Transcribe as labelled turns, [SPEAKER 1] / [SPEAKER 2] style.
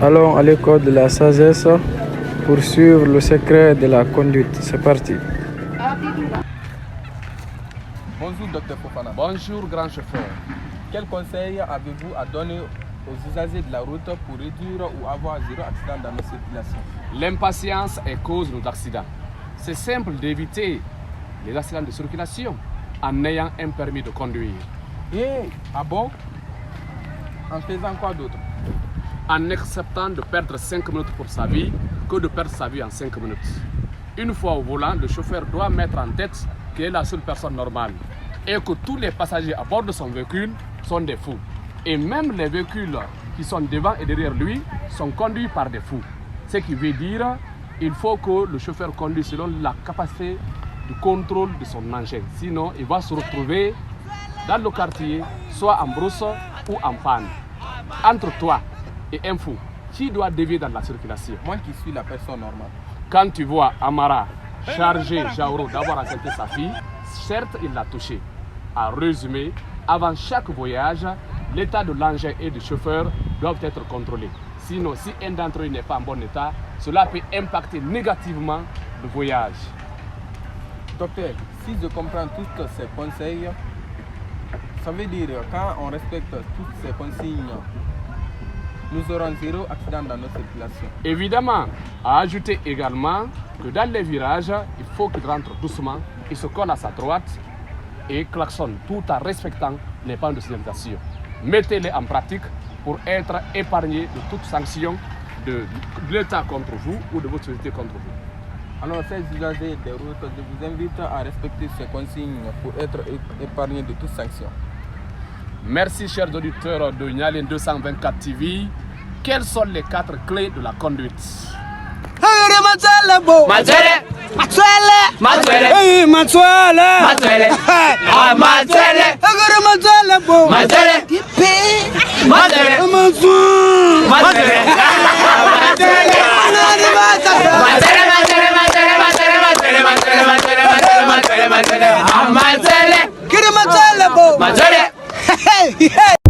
[SPEAKER 1] Allons à l'école de la sagesse pour suivre le secret de la conduite. C'est parti.
[SPEAKER 2] Bonjour Dr Fofana.
[SPEAKER 3] Bonjour grand chauffeur.
[SPEAKER 2] Quel conseil avez-vous à donner aux usagers de la route pour réduire ou avoir zéro accident dans nos circulations?
[SPEAKER 3] L'impatience est cause d'accidents. C'est simple d'éviter les accidents de circulation en ayant un permis de conduire.
[SPEAKER 2] Ah bon? En faisant quoi d'autre?
[SPEAKER 3] En acceptant de perdre 5 minutes pour sa vie que de perdre sa vie en 5 minutes. Une fois au volant, le chauffeur doit mettre en tête qu'il est la seule personne normale et que tous les passagers à bord de son véhicule sont des fous. Et même les véhicules qui sont devant et derrière lui sont conduits par des fous. Ce qui veut dire qu'il faut que le chauffeur conduise selon la capacité de contrôle de son engin. Sinon, il va se retrouver dans le quartier, soit en brousse ou en panne. Entre toi et un fou, qui doit dévier dans la circulation?
[SPEAKER 2] Moi qui suis la personne normale.
[SPEAKER 3] Quand tu vois Amara charger Jaouro d'avoir accepté sa fille, certes il l'a touché. En résumé, avant chaque voyage, l'état de l'engin et du chauffeur doivent être contrôlés. Sinon, si un d'entre eux n'est pas en bon état, cela peut impacter négativement le voyage.
[SPEAKER 2] Docteur, si je comprends tous ces conseils, ça veut dire quand on respecte toutes ces consignes, nous aurons zéro accident dans nos circulations.
[SPEAKER 3] Évidemment, à ajouter également que dans les virages, il faut qu'il rentre doucement, il se colle à sa droite et klaxonne tout en respectant les panneaux de signalisation. Mettez-les en pratique pour être épargné de toute sanction de l'État contre vous ou de votre société contre vous.
[SPEAKER 2] Alors, ces usagers des routes, je vous invite à respecter ces consignes pour être épargnés de toute sanction.
[SPEAKER 3] Merci chers auditeurs de Nyalin 224 TV. Quelles sont les 4 clés de la conduite?
[SPEAKER 4] Hey!